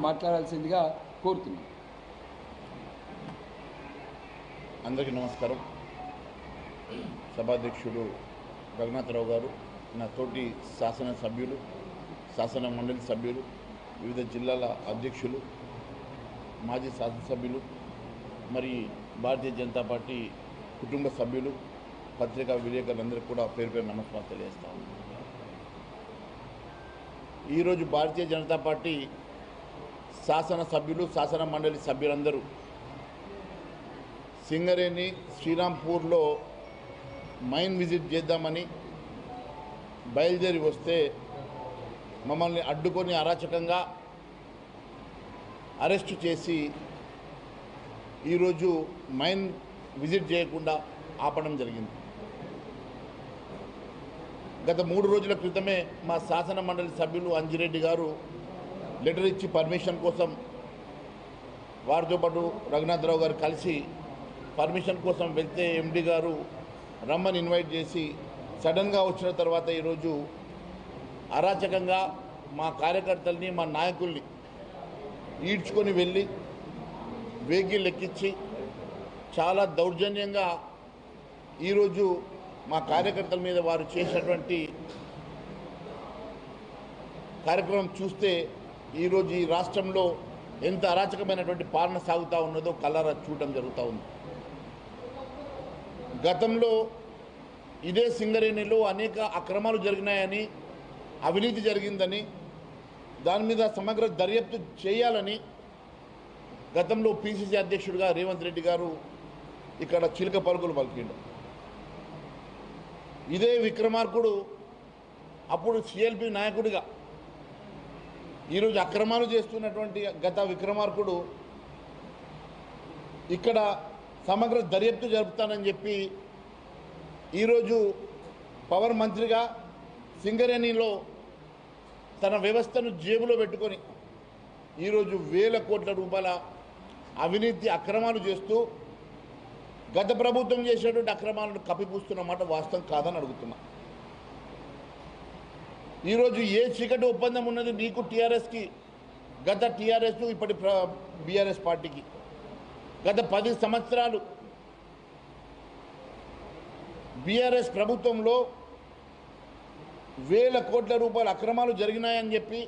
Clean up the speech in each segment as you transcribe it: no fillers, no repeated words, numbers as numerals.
మాట్లాడాల్సిందిగా కోరుతున్నాను. అందరికీ నమస్కారం. సభాధ్యక్షుడు రఘునాథరావు గారు, నా తోటి శాసనసభ్యులు, శాసన మండలి సభ్యులు, వివిధ జిల్లాల అధ్యక్షులు, మాజీ శాసనసభ్యులు, మరి భారతీయ జనతా పార్టీ కుటుంబ సభ్యులు, పత్రికా విలేకరులందరికీ కూడా పేరు పేరు నమస్కారం తెలియజేస్తాము. ఈరోజు భారతీయ జనతా పార్టీ శాసనసభ్యులు, శాసన మండలి సభ్యులందరూ సింగరేణి శ్రీరాంపూర్లో మైన్ విజిట్ చేద్దామని బయలుదేరి వస్తే మమ్మల్ని అడ్డుకొని అరాచకంగా అరెస్టు చేసి ఈరోజు మైన్ విజిట్ చేయకుండా ఆపడం జరిగింది. గత 3 రోజుల క్రితమే మా శాసన మండలి సభ్యులు అంజిరెడ్డి గారు లెటర్ ఇచ్చి పర్మిషన్ కోసం వారితో పాటు రఘునాథరావు గారు కలిసి పర్మిషన్ కోసం వెళ్తే ఎండి గారు రమ్మని ఇన్వైట్ చేసి సడన్గా వచ్చిన తర్వాత ఈరోజు అరాచకంగా మా కార్యకర్తల్ని, మా నాయకుల్ని ఈడ్చుకొని వెళ్ళి వెహికల్ ఎక్కించి చాలా దౌర్జన్యంగా ఈరోజు మా కార్యకర్తల మీద వారు చేసినటువంటి కార్యక్రమం చూస్తే ఈరోజు ఈ రాష్ట్రంలో ఎంత అరాచకమైనటువంటి పాలన సాగుతూ ఉన్నదో కళ్ళారా చూడటం జరుగుతూ ఉంది. గతంలో ఇదే సింగరేణిలో అనేక అక్రమాలు జరిగినాయని, అవినీతి జరిగిందని, దాని మీద సమగ్ర దర్యాప్తు చేయాలని గతంలో పిసిసి అధ్యక్షుడిగా రేవంత్ రెడ్డి గారు ఇక్కడ చిలుక పలుకులు పలికిండు. ఇదే విక్రమార్కుడు అప్పుడు సిఎల్పి నాయకుడిగా ఈరోజు అక్రమాలు చేస్తున్నటువంటి గత విక్రమార్కుడు ఇక్కడ సమగ్ర దర్యాప్తు జరుపుతానని చెప్పి ఈరోజు పవర్ మంత్రిగా సింగరేణిలో తన వ్యవస్థను జేబులో పెట్టుకొని ఈరోజు వేల కోట్ల రూపాయల అవినీతి అక్రమాలు చేస్తూ గత ప్రభుత్వం చేసేటువంటి అక్రమాలను కప్పిపూస్తున్నమాట వాస్తవం కాదని అడుగుతున్నా. ఈరోజు ఏ చీకటి ఒప్పందం ఉన్నది నీకు టీఆర్ఎస్కి, గత టీఆర్ఎస్ ఇప్పటి బీఆర్ఎస్ పార్టీకి? గత 10 సంవత్సరాలు బీఆర్ఎస్ ప్రభుత్వంలో వేల కోట్ల రూపాయల అక్రమాలు జరిగినాయని చెప్పి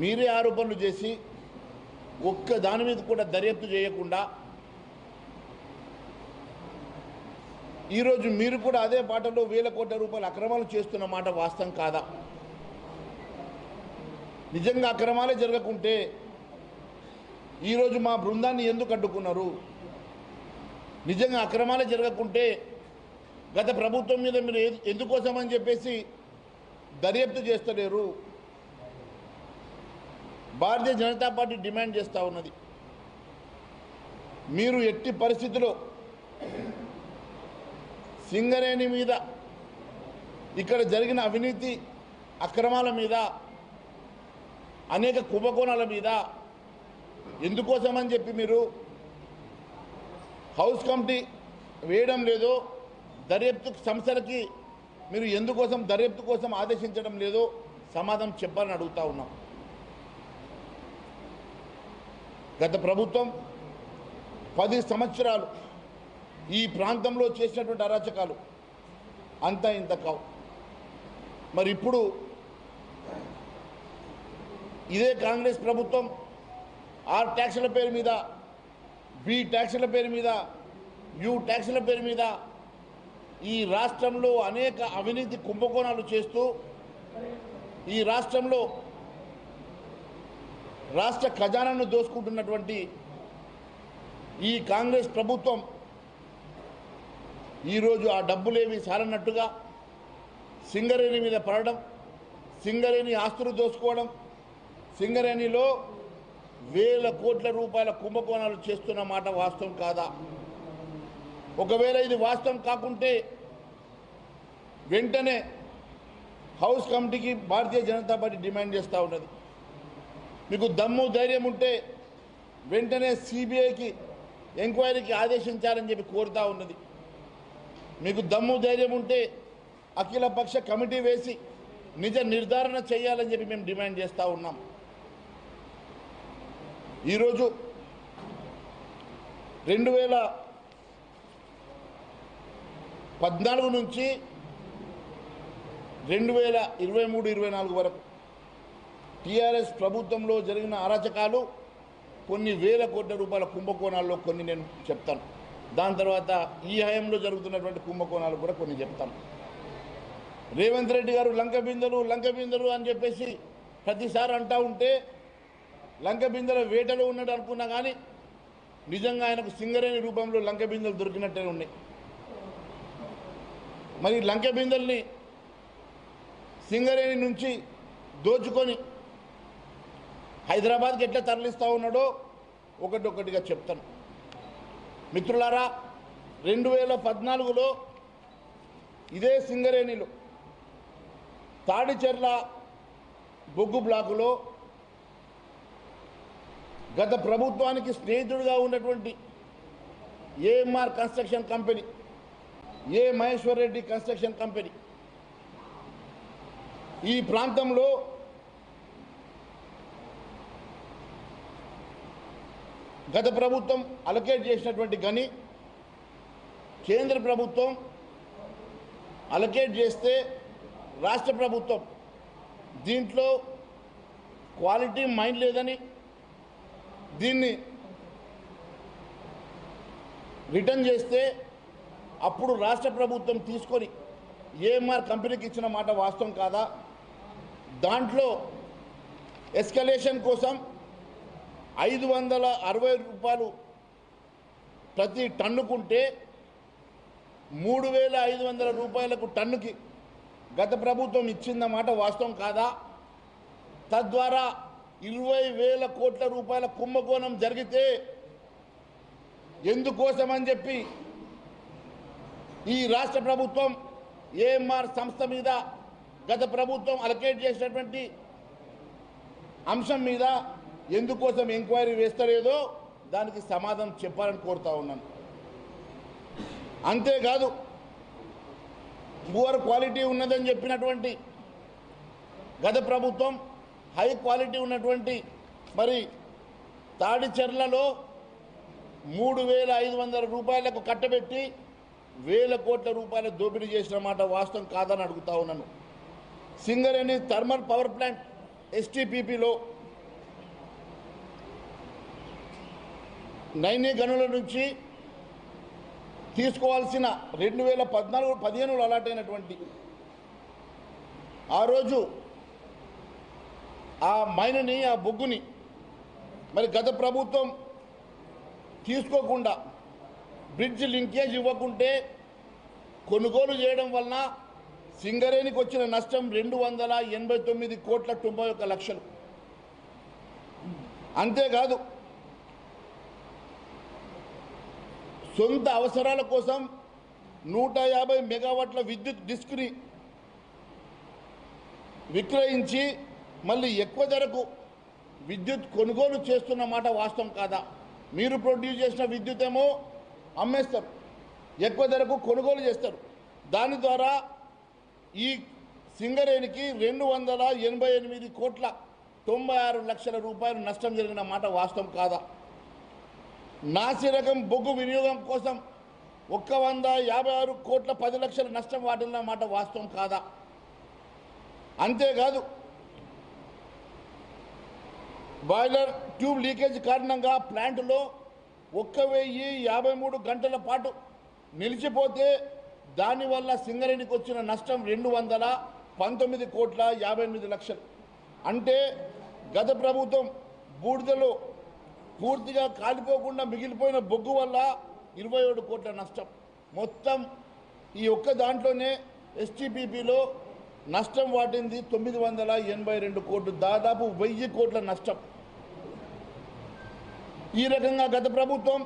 మీరే ఆరోపణలు చేసి ఒక్క దాని మీద కూడా దర్యాప్తు చేయకుండా ఈరోజు మీరు కూడా అదే బాటలో వేల కోట్ల రూపాయల అక్రమాలు చేస్తున్న మాట వాస్తవం కాదా? నిజంగా అక్రమాలే జరగకుంటే ఈరోజు మా బృందాన్ని ఎందుకు అడ్డుకున్నారు? నిజంగా అక్రమాలే జరగకుంటే గత ప్రభుత్వం మీద మీరు ఎందుకోసమని చెప్పేసి దర్యాప్తు చేస్తలేరు? భారతీయ జనతా పార్టీ డిమాండ్ చేస్తూ ఉన్నది, మీరు ఎట్టి పరిస్థితుల్లో సింగరేణి మీద, ఇక్కడ జరిగిన అవినీతి అక్రమాల మీద, అనేక కుంభకోణాల మీద ఎందుకోసమని చెప్పి మీరు హౌస్ కమిటీ వేయడం లేదో, దర్యాప్తు సంస్థలకి మీరు ఎందుకోసం దర్యాప్తు కోసం ఆదేశించడం లేదో సమాధానం చెప్పాలని అడుగుతూ ఉన్నాం. గత ప్రభుత్వం 10 సంవత్సరాలు ఈ ప్రాంతంలో చేసినటువంటి అరాచకాలు అంతా ఇంత కావు. మరి ఇప్పుడు ఇదే కాంగ్రెస్ ప్రభుత్వం ఆర్ ట్యాక్సుల పేరు మీద, బి ట్యాక్సుల పేరు మీద, యు ట్యాక్సుల పేరు మీద ఈ రాష్ట్రంలో అనేక అవినీతి కుంభకోణాలు చేస్తూ ఈ రాష్ట్రంలో రాష్ట్ర ఖజానాను దోసుకుంటున్నటువంటి ఈ కాంగ్రెస్ ప్రభుత్వం ఈరోజు ఆ డబ్బులేవి సాలన్నట్టుగా సింగరేణి మీద పడడం, సింగరేణి ఆస్తులు దోసుకోవడం, సింగరేణిలో వేల కోట్ల రూపాయల కుంభకోణాలు చేస్తున్న మాట వాస్తవం కాదా? ఒకవేళ ఇది వాస్తవం కాకుంటే వెంటనే హౌస్ కమిటీకి భారతీయ జనతా పార్టీ డిమాండ్ చేస్తూ ఉన్నది. మీకు దమ్ము ధైర్యం ఉంటే వెంటనే సిబిఐకి ఎంక్వైరీకి ఆదేశించాలని చెప్పి కోరుతూ ఉన్నది. మీకు దమ్ము ధైర్యం ఉంటే అఖిలపక్ష కమిటీ వేసి నిజ నిర్ధారణ చేయాలని చెప్పి మేము డిమాండ్ చేస్తూ ఉన్నాం. ఈరోజు 2014 నుంచి 2023-24 వరకు టీఆర్ఎస్ ప్రభుత్వంలో జరిగిన అరాచకాలు కొన్ని వేల కోట్ల రూపాయల కుంభకోణాల్లో కొన్ని నేను చెప్తాను. దాని తర్వాత ఈ హయాంలో జరుగుతున్నటువంటి కుంభకోణాలు కూడా కొన్ని చెప్తాను. రేవంత్ రెడ్డి గారు లంక బిందెలు అని చెప్పేసి ప్రతిసారి అంటూ ఉంటే లంక బిందెల వేటలో ఉన్నాడు అనుకున్నా కానీ నిజంగా ఆయనకు సింగరేణి రూపంలో లంక బిందెలు దొరికినట్టే ఉన్నాయి. మరి లంక బిందెల్ని సింగరేణి నుంచి దోచుకొని హైదరాబాద్కి ఎట్లా తరలిస్తూ ఉన్నాడో ఒకటొక్కటిగా చెప్తాను. మిత్రులారా, 2014లో ఇదే సింగరేణిలో తాడిచెర్ల బొగ్గు బ్లాకులో గత ప్రభుత్వానికి స్నేహితుడిగా ఉన్నటువంటి ఏఎంఆర్ కన్స్ట్రక్షన్ కంపెనీ, ఏ మహేశ్వర్ రెడ్డి కన్స్ట్రక్షన్ కంపెనీ ఈ ప్రాంతంలో గత ప్రభుత్వం అలొకేట్ చేసినటువంటి గని కేంద్ర ప్రభుత్వం అలొకేట్ చేస్తే రాష్ట్ర ప్రభుత్వం దీంట్లో క్వాలిటీ మైండ్ లేదని దీన్ని రిటర్న్ చేస్తే అప్పుడు రాష్ట్ర ప్రభుత్వం తీసుకొని ఏఎంఆర్ కంపెనీకి ఇచ్చిన మాట వాస్తవం కాదా? దాంట్లో ఎస్కలేషన్ కోసం 560 రూపాయలు ప్రతి టన్నుకుంటే 3500 రూపాయలకు టన్నుకి గత ప్రభుత్వం ఇచ్చిందన్నమాట వాస్తవం కాదా? తద్వారా 20,000 కోట్ల రూపాయల కుంభకోణం జరిగితే ఎందుకోసమని చెప్పి ఈ రాష్ట్ర ప్రభుత్వం ఏఎంఆర్ సంస్థ మీద గత ప్రభుత్వం అలొకేట్ చేసినటువంటి అంశం మీద ఎందుకోసం ఎంక్వైరీ వేస్తలేదో దానికి సమాధానం చెప్పాలని కోరుతా ఉన్నాను. అంతేకాదు, పూర్ క్వాలిటీ ఉన్నదని చెప్పినటువంటి గత ప్రభుత్వం హై క్వాలిటీ ఉన్నటువంటి మరి తాడిచెర్లలో 3,500 రూపాయలకు కట్టబెట్టి 1,000 కోట్ల రూపాయల దోపిడీ చేసిన మాట వాస్తవం కాదని అడుగుతా ఉన్నాను. సింగరేణి థర్మల్ పవర్ ప్లాంట్ ఎస్టీపీపీలో నైని గనుల నుంచి తీసుకోవాల్సిన 2014-15లో అలాట్ అయినటువంటి ఆ రోజు ఆ మైనుని, ఆ బొగ్గుని మరి గత ప్రభుత్వం తీసుకోకుండా బ్రిడ్జ్ లింకేజ్ ఇవ్వకుంటే కొనుగోలు చేయడం వలన సింగరేణికి వచ్చిన నష్టం 289,91,91,00,000. అంతేకాదు, సొంత అవసరాల కోసం 150 మెగావాట్ల విద్యుత్ డిస్క్ని విక్రయించి మళ్ళీ ఎక్కువ ధరకు విద్యుత్ కొనుగోలు చేస్తున్న మాట వాస్తవం కాదా? మీరు ప్రొడ్యూస్ చేసిన విద్యుత్ ఏమో అమ్మేస్తారు, ఎక్కువ ధరకు కొనుగోలు చేస్తారు. దాని ద్వారా ఈ సింగరేణికి 288,96,00,000 రూపాయలు నష్టం జరిగిన మాట వాస్తవం కాదా? నాసిరకం బొగ్గు వినియోగం కోసం 156,10,00,000 నష్టం వాటిల్ల మాట వాస్తవం కాదా? అంతేకాదు, బాయిలర్ ట్యూబ్ లీకేజ్ కారణంగా ప్లాంట్లో 1,053 గంటల పాటు నిలిచిపోతే దానివల్ల సింగరేణికి వచ్చిన నష్టం 219,58,00,000. అంటే గత ప్రభుత్వం బూడిదలో పూర్తిగా కాలిపోకుండా మిగిలిపోయిన బొగ్గు వల్ల 27 కోట్ల నష్టం. మొత్తం ఈ ఒక్క దాంట్లోనే ఎస్టీపీపీలో నష్టం వాటింది 982 కోట్లు, దాదాపు 1000 కోట్ల నష్టం. ఈ రకంగా గత ప్రభుత్వం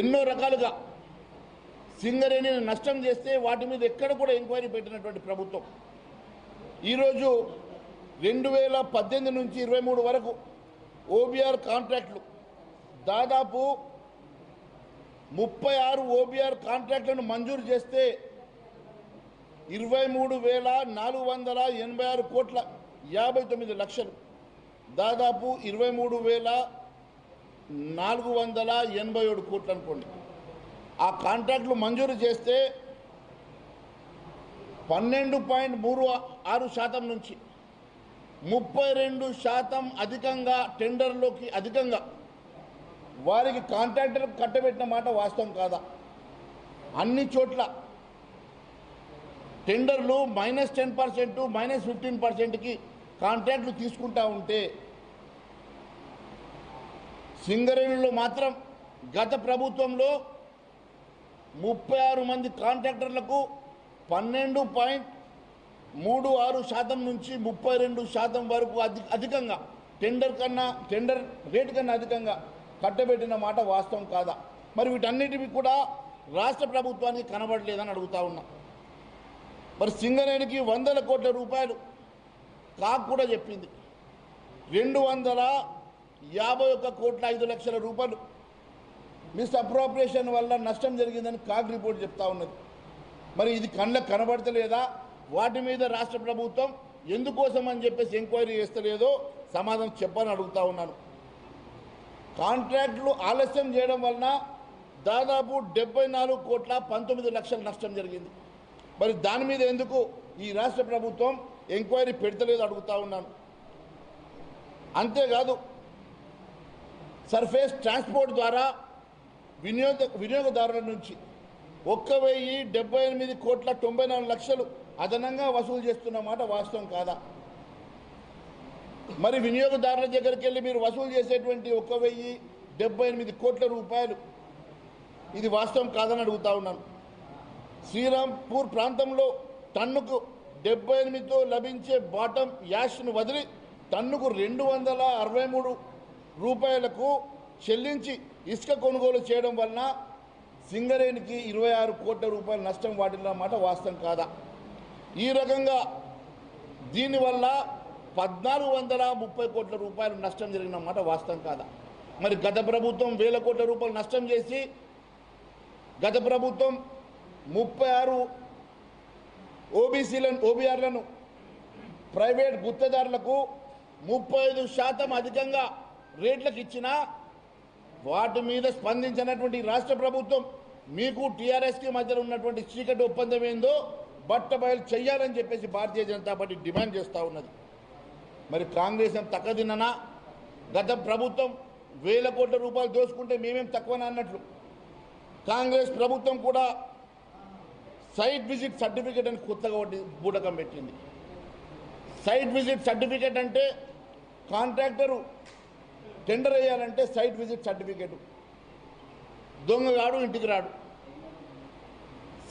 ఎన్నో రకాలుగా సింగరేణిని నష్టం చేస్తే వాటి మీద ఎక్కడ కూడా ఎంక్వైరీ పెట్టినటువంటి ప్రభుత్వం ఈరోజు 2018 నుంచి 23 వరకు ఓబీఆర్ కాంట్రాక్టులు దాదాపు 36 ఓబీఆర్ కాంట్రాక్టులను మంజూరు చేస్తే 23,486,59,00,000 దాదాపు 23,487 కోట్లు అనుకోండి. ఆ కాంట్రాక్టులు మంజూరు చేస్తే 12.36% నుంచి 32% అధికంగా టెండర్లోకి అధికంగా వారికి కాంట్రాక్టర్కు కట్టబెట్టిన మాట వాస్తవం కాదా? అన్ని చోట్ల టెండర్లు -10%, -15%కి కాంట్రాక్టులు తీసుకుంటా ఉంటే సింగరేణిలో మాత్రం గత ప్రభుత్వంలో 36 మంది కాంట్రాక్టర్లకు 12.36% నుంచి 32% వరకు అధికంగా టెండర్ రేటు కన్నా అధికంగా కట్టబెట్టిన మాట వాస్తవం కాదా? మరి వీటన్నిటివి కూడా రాష్ట్ర ప్రభుత్వానికి కనబడలేదని అడుగుతా ఉన్నా. మరి సింగరేణికి 100 కోట్ల రూపాయలు కాకు కూడా చెప్పింది. 251,05,00,000 రూపాయలు మిస్ అప్రోప్రియేషన్ వల్ల నష్టం జరిగిందని కాగ్ రిపోర్ట్ చెప్తా ఉన్నది. మరి ఇది కళ్ళకు కనబడతలేదా? వాటి మీద రాష్ట్ర ప్రభుత్వం ఎందుకోసం అని చెప్పేసి ఎంక్వైరీ చేస్తలేదో సమాధానం చెప్పని అడుగుతా ఉన్నాను. కాంట్రాక్టులు ఆలస్యం చేయడం వలన దాదాపు 74,19,00,000 నష్టం జరిగింది. మరి దాని మీద ఎందుకు ఈ రాష్ట్ర ప్రభుత్వం ఎంక్వైరీ పెడతలేదు అడుగుతా ఉన్నాను. అంతేకాదు, సర్ఫేస్ ట్రాన్స్పోర్ట్ ద్వారా వినియోగదారుల నుంచి 1,078,94,00,000 అదనంగా వసూలు చేస్తున్న మాట వాస్తవం కాదా? మరి వినియోగదారుల దగ్గరికి వెళ్ళి మీరు వసూలు చేసేటువంటి 1,078 కోట్ల రూపాయలు ఇది వాస్తవం కాదని అడుగుతా ఉన్నాను. శ్రీరాంపూర్ ప్రాంతంలో టన్నుకు 78తో లభించే బాటమ్ యాష్ను వదిలి టన్నుకు 263 రూపాయలకు చెల్లించి ఇసుక కొనుగోలు చేయడం వలన సింగరేణికి 26 కోట్ల రూపాయల నష్టం వాటిల్ల మాట వాస్తవం కాదా? ఈ రకంగా దీనివల్ల 1,430 కోట్ల రూపాయలు నష్టం జరిగిన మాట వాస్తవం కాదా? మరి గత ప్రభుత్వం 1,000 కోట్ల రూపాయలు నష్టం చేసి గత ప్రభుత్వం 36 ఓబీఆర్లను ప్రైవేట్ గుత్తదారులకు 35% అధికంగా రేట్లకు ఇచ్చినా వాటి మీద స్పందించినటువంటి రాష్ట్ర ప్రభుత్వం మీకు టీఆర్ఎస్కి మధ్యలో ఉన్నటువంటి చీకటి ఒప్పందం ఏందో బట్టబయలు చేయాలని చెప్పేసి భారతీయ జనతా పార్టీ డిమాండ్ చేస్తూ ఉన్నది. మరి కాంగ్రెస్ ఏం తక్కువదిన్ననా? గత ప్రభుత్వం 1,000 కోట్ల రూపాయలు దోచుకుంటే మేమేం తక్కువనా అన్నట్లు కాంగ్రెస్ ప్రభుత్వం కూడా సైట్ విజిట్ సర్టిఫికేట్ అని కొత్తగా ఒకటి బూటకం పెట్టింది. సైట్ విజిట్ సర్టిఫికేట్ అంటే కాంట్రాక్టరు టెండర్ వేయాలంటే సైట్ విజిట్ సర్టిఫికేటు, దొంగగాడు ఇంటికి రాడు.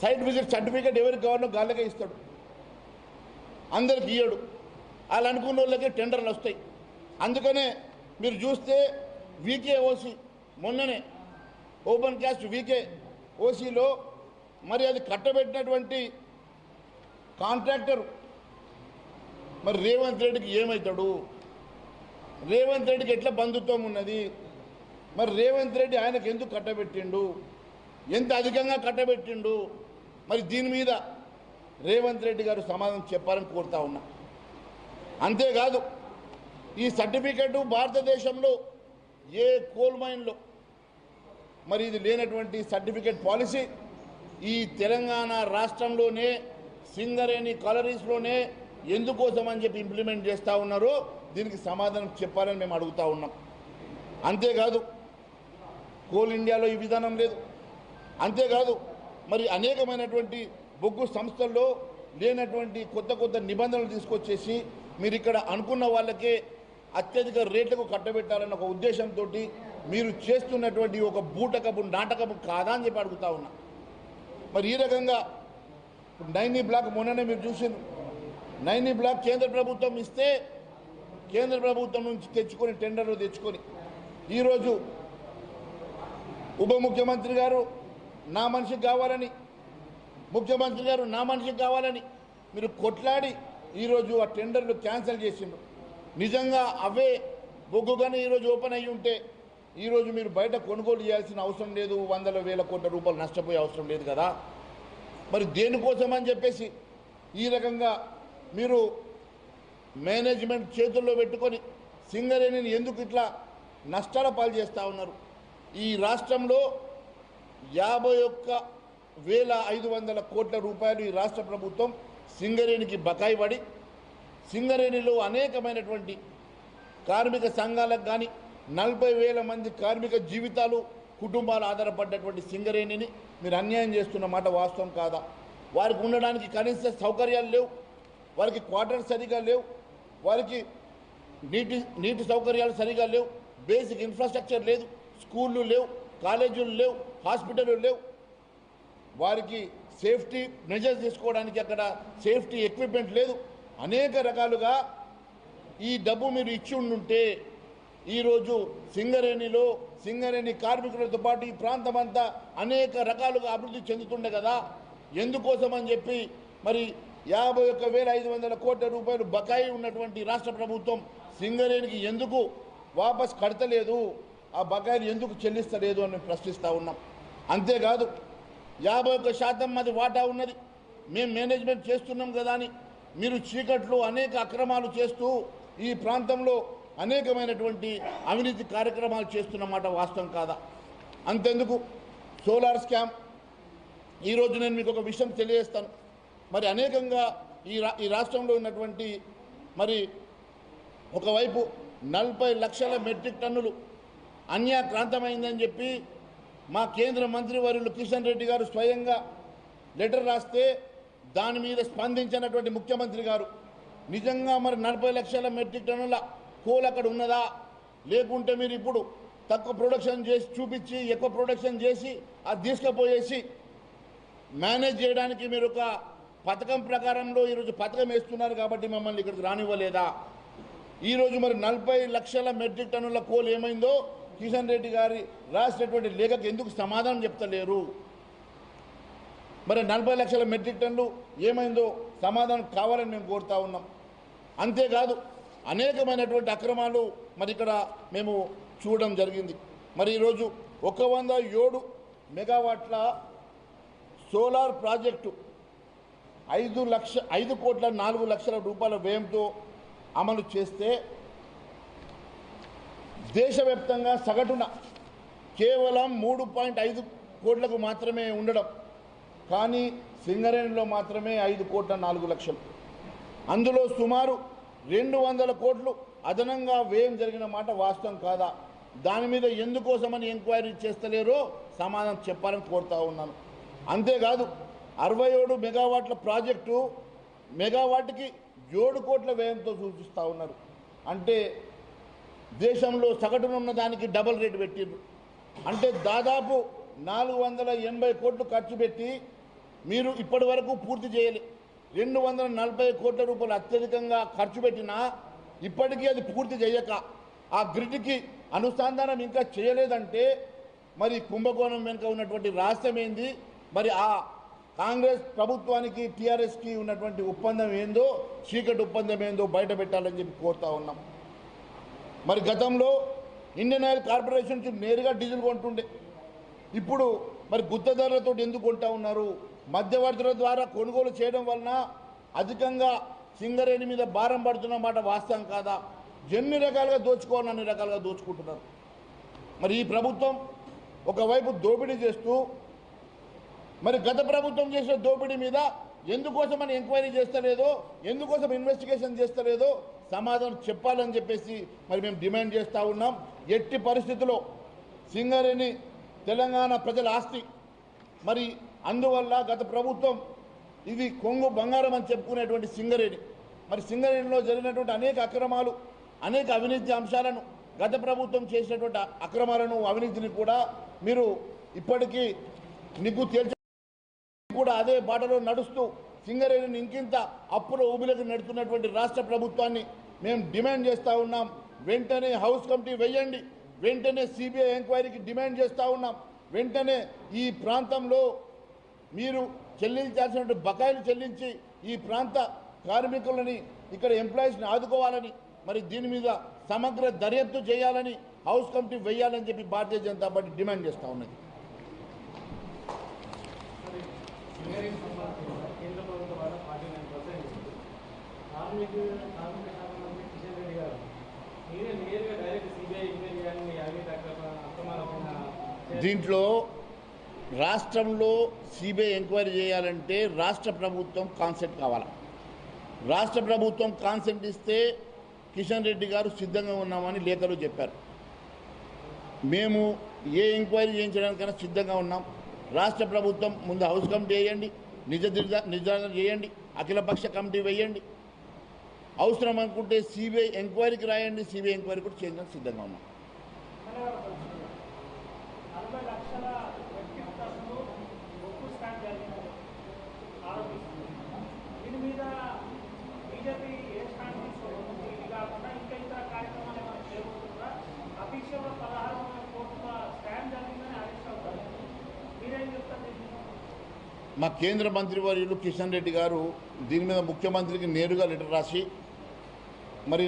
సైట్ విజిట్ సర్టిఫికేట్ ఎవరికి కావాలో గాళ్ళకే ఇస్తాడు, అందరికి ఇయ్యడు. వాళ్ళు అనుకున్న వాళ్ళకే టెండర్లు వస్తాయి. అందుకనే మీరు చూస్తే వీకే ఓసీ మొన్ననే ఓపెన్ క్యాస్ట్ వీకే ఓసీలో మరి అది కట్టబెట్టినటువంటి కాంట్రాక్టర్ మరి రేవంత్ రెడ్డికి ఏమవుతాడు? రేవంత్ రెడ్డికి ఎట్లా బంధుత్వం ఉన్నది? మరి రేవంత్ రెడ్డి ఆయనకు ఎందుకు కట్టబెట్టిండు? ఎంత అధికంగా కట్టబెట్టిండు? మరి దీని మీద రేవంత్ రెడ్డి గారు సమాధానం చెప్పాలని కోరుతా ఉన్నా. అంతేకాదు, ఈ సర్టిఫికెట్ భారతదేశంలో ఏ కోల్ మైన్లో మరి ఇది లేనటువంటి సర్టిఫికెట్ పాలసీ ఈ తెలంగాణ రాష్ట్రంలోనే సింగరేణి కాలరీస్లోనే ఎందుకోసం అని చెప్పి ఇంప్లిమెంట్ చేస్తూ ఉన్నారో దీనికి సమాధానం చెప్పాలని మేము అడుగుతూ ఉన్నాం. అంతేకాదు, కోల్ ఇండియాలో ఈ విధానం లేదు. అంతేకాదు, మరి అనేకమైనటువంటి బొగ్గు సంస్థల్లో లేనటువంటి కొత్త కొత్త నిబంధనలు తీసుకొచ్చేసి మీరు ఇక్కడ అనుకున్న వాళ్ళకే అత్యధిక రేట్లకు కట్టబెట్టాలన్న ఒక ఉద్దేశంతో మీరు చేస్తున్నటువంటి ఒక బూటకపు నాటకము కాదా అని చెప్పి అడుగుతా ఉన్నా. మరి ఈ రకంగా నైనీ బ్లాక్ మొన్ననే మీరు చూసిండ్రు. నైనీ బ్లాక్ కేంద్ర ప్రభుత్వం ఇస్తే కేంద్ర ప్రభుత్వం నుంచి తెచ్చుకొని టెండర్లు తెచ్చుకొని ఈరోజు ఉప ముఖ్యమంత్రి గారు నా మనిషికి కావాలని, ముఖ్యమంత్రి గారు నా మనిషికి కావాలని మీరు కొట్లాడి ఈరోజు ఆ టెండర్లు క్యాన్సిల్ చేసిండ్రు. నిజంగా అవే బొగ్గు కానీ ఈరోజు ఓపెన్ అయ్యి ఉంటే ఈరోజు మీరు బయట కొనుగోలు చేయాల్సిన అవసరం లేదు, 100,000 కోట్ల రూపాయలు నష్టపోయే అవసరం లేదు కదా. మరి దేనికోసం అని చెప్పేసి ఈ రకంగా మీరు మేనేజ్మెంట్ చేతుల్లో పెట్టుకొని సింగరేణిని ఎందుకు ఇట్లా నష్టాల పాలు చేస్తూ ఉన్నారు? ఈ రాష్ట్రంలో 51,500 కోట్ల రూపాయలు ఈ రాష్ట్ర ప్రభుత్వం సింగరేణికి బకాయి పడి, సింగరేణిలో అనేకమైనటువంటి కార్మిక సంఘాలకు కానీ 40,000 మంది కార్మిక జీవితాలు కుటుంబాలు ఆధారపడ్డటువంటి సింగరేణిని మీరు అన్యాయం చేస్తున్న మాట వాస్తవం కాదా? వారికి ఉండడానికి కనీస సౌకర్యాలు లేవు, వారికి క్వార్టర్స్ సరిగా లేవు, వారికి నీటి సౌకర్యాలు సరిగా లేవు, బేసిక్ ఇన్ఫ్రాస్ట్రక్చర్ లేదు, స్కూళ్ళు లేవు, కాలేజీలు లేవు, హాస్పిటళ్ళు లేవు, వారికి సేఫ్టీ మెజర్స్ తీసుకోవడానికి అక్కడ సేఫ్టీ ఎక్విప్మెంట్ లేదు. అనేక రకాలుగా ఈ డబ్బు మీరు ఇచ్చి ఉండుంటే ఈరోజు సింగరేణి కార్మికులతో పాటు ఈ ప్రాంతం అంతా అనేక రకాలుగా అభివృద్ధి చెందుతుండే కదా. ఎందుకోసం అని చెప్పి మరి 51,500 కోట్ల రూపాయలు బకాయి ఉన్నటువంటి రాష్ట్ర ప్రభుత్వం సింగరేణికి ఎందుకు వాపస్ కడతలేదు, ఆ బకాయిలు ఎందుకు చెల్లిస్తలేదు అని ప్రశ్నిస్తూ ఉన్నాం. అంతేకాదు 51% అది వాటా ఉన్నది, మేము మేనేజ్మెంట్ చేస్తున్నాం కదా అని మీరు చీకట్లో అనేక అక్రమాలు చేస్తూ ఈ ప్రాంతంలో అనేకమైనటువంటి అవినీతి కార్యక్రమాలు చేస్తున్నమాట వాస్తవం కాదా? అంతెందుకు సోలార్ స్కామ్. ఈరోజు నేను మీకు ఒక విషయం తెలియజేస్తాను. మరి అనేకంగా ఈ రాష్ట్రంలో ఉన్నటువంటి మరి ఒకవైపు 40 లక్షల మెట్రిక్ టన్నులు అన్యాక్రాంతమైందని చెప్పి మా కేంద్ర మంత్రివర్యులు కిషన్ రెడ్డి గారు స్వయంగా లెటర్ రాస్తే దాని మీద స్పందించినటువంటి ముఖ్యమంత్రి గారు నిజంగా మరి 40 లక్షల మెట్రిక్ టన్నుల కోల్ అక్కడ ఉన్నదా, లేకుంటే మీరు ఇప్పుడు తక్కువ ప్రొడక్షన్ చేసి చూపించి ఎక్కువ ప్రొడక్షన్ చేసి అది తీసుకుపోయేసి మేనేజ్ చేయడానికి మీరు ఒక పథకం ప్రకారంలో ఈరోజు పథకం వేస్తున్నారు కాబట్టి మమ్మల్ని ఇక్కడికి రానివ్వలేదా? ఈరోజు మరి 40 లక్షల మెట్రిక్ టన్నుల కోల్ ఏమైందో కిషన్ రెడ్డి గారి రాసినటువంటి లేఖకు ఎందుకు సమాధానం చెప్తలేరు? మరి 40 లక్షల మెట్రిక్ టన్నులు ఏమైందో సమాధానం కావాలని మేము కోరుతా ఉన్నాం. అంతేకాదు అనేకమైనటువంటి అక్రమాలు మరి ఇక్కడ మేము చూడడం జరిగింది. మరి ఈరోజు 107 మెగావాట్ల సోలార్ ప్రాజెక్టు 5,04,00,000 రూపాయల వ్యయంతో అమలు చేస్తే దేశవ్యాప్తంగా సగటున కేవలం 3.5 కోట్లకు మాత్రమే ఉండడం, కానీ సింగరేణిలో మాత్రమే 5,04,00,000. అందులో సుమారు 200 కోట్లు అదనంగా వ్యయం జరిగిన మాట వాస్తవం కాదా? దాని మీద ఎందుకోసమని ఎంక్వైరీ చేస్తలేరో సమాధానం చెప్పాలని కోరుతా ఉన్నాను. అంతేకాదు 67 మెగావాట్ల ప్రాజెక్టు మెగావాట్కి 7 కోట్ల వ్యయంతో సూచిస్తూ ఉన్నారు. అంటే దేశంలో సగటున ఉన్న దానికి డబల్ రేటు పెట్టిండ్రు. అంటే దాదాపు 480 కోట్లు ఖర్చు పెట్టి మీరు ఇప్పటి వరకు పూర్తి చేయలే. 240 కోట్ల రూపాయలు అత్యధికంగా ఖర్చు పెట్టినా ఇప్పటికీ అది పూర్తి చేయక ఆ గ్రిడ్కి అనుసంధానం ఇంకా చేయలేదంటే మరి కుంభకోణం వెనుక ఉన్నటువంటి రహస్యం ఏంది? మరి ఆ కాంగ్రెస్ ప్రభుత్వానికి టీఆర్ఎస్కి ఉన్నటువంటి ఒప్పందం ఏందో, చీకటి ఒప్పందం ఏందో బయట పెట్టాలని చెప్పి కోరుతా ఉన్నాం. మరి గతంలో ఇండియన్ ఆయిల్ కార్పొరేషన్ నుంచి నేరుగా డీజిల్ కొంటుండే, ఇప్పుడు మరి గుత్త ధరలతో ఎందుకు కొంటా ఉన్నారు? మధ్యవర్తుల ద్వారా కొనుగోలు చేయడం వలన అధికంగా సింగరేణి మీద భారం పడుతున్నమాట వాస్తవం కాదా? ఎన్ని రకాలుగా దోచుకోవాలని అన్ని రకాలుగా దోచుకుంటున్నారు. మరి ఈ ప్రభుత్వం ఒకవైపు దోపిడీ చేస్తూ మరి గత ప్రభుత్వం చేసిన దోపిడీ మీద ఎందుకోసమని ఎంక్వైరీ చేస్తలేదో, ఎందుకోసం ఇన్వెస్టిగేషన్ చేస్తలేదో సమాధానం చెప్పాలని చెప్పేసి మరి మేము డిమాండ్ చేస్తూ ఉన్నాం. ఎట్టి పరిస్థితుల్లో సింగరేణి తెలంగాణ ప్రజల ఆస్తి. మరి అందువల్ల గత ప్రభుత్వం ఇది కొంగు బంగారం అని చెప్పుకునేటువంటి సింగరేణి, మరి సింగరేణిలో జరిగినటువంటి అనేక అక్రమాలు, అనేక అవినీతి అంశాలను, గత ప్రభుత్వం చేసినటువంటి అక్రమాలను, అవినీతిని కూడా మీరు ఇప్పటికీ నిగ్గు తేల్చి కూడా అదే బాటలో నడుస్తూ సింగరేణిని ఇంకింత అప్పుల ఊబిలకు నడుతున్నటువంటి రాష్ట్ర ప్రభుత్వాన్ని మేము డిమాండ్ చేస్తూ ఉన్నాం. వెంటనే హౌస్ కమిటీ వేయండి, వెంటనే సిబిఐ ఎంక్వైరీకి డిమాండ్ చేస్తూ ఉన్నాం. వెంటనే ఈ ప్రాంతంలో మీరు చెల్లించాల్సిన బకాయిలు చెల్లించి ఈ ప్రాంత కార్మికులని, ఇక్కడ ఎంప్లాయీస్ని ఆదుకోవాలని, మరి దీని మీద సమగ్ర దర్యాప్తు చేయాలని, హౌస్ కమిటీ వేయాలని చెప్పి భారతీయ జనతా పార్టీ డిమాండ్ చేస్తూ ఉన్నది. కేంద్ర ప్రభుత్వ వాటా 49%. కార్మిక శాఖ మంత్రి కిషన్ రెడ్డి గారు మీరే దీంట్లో రాష్ట్రంలో సిబిఐ ఎంక్వైరీ చేయాలంటే రాష్ట్ర ప్రభుత్వం కాన్సెప్ట్ కావాలి. రాష్ట్ర ప్రభుత్వం కాన్సెప్ట్ ఇస్తే కిషన్ రెడ్డి గారు సిద్ధంగా ఉన్నామని లేఖలు చెప్పారు. మేము ఏ ఎంక్వైరీ చేయించడానికైనా సిద్ధంగా ఉన్నాం. రాష్ట్ర ప్రభుత్వం ముందు హౌస్ కమిటీ వేయండి, నిర్ధారణ చేయండి, అఖిలపక్ష కమిటీ వేయండి, అవసరం అనుకుంటే సిబిఐ ఎంక్వైరీకి రాయండి, సిబిఐ ఎంక్వైరీ కూడా చేయడానికి సిద్ధంగా ఉన్నాం. మా కేంద్ర మంత్రివర్యులు కిషన్ రెడ్డి గారు దీని మీద ముఖ్యమంత్రికి నేరుగా లెటర్ రాసి మరి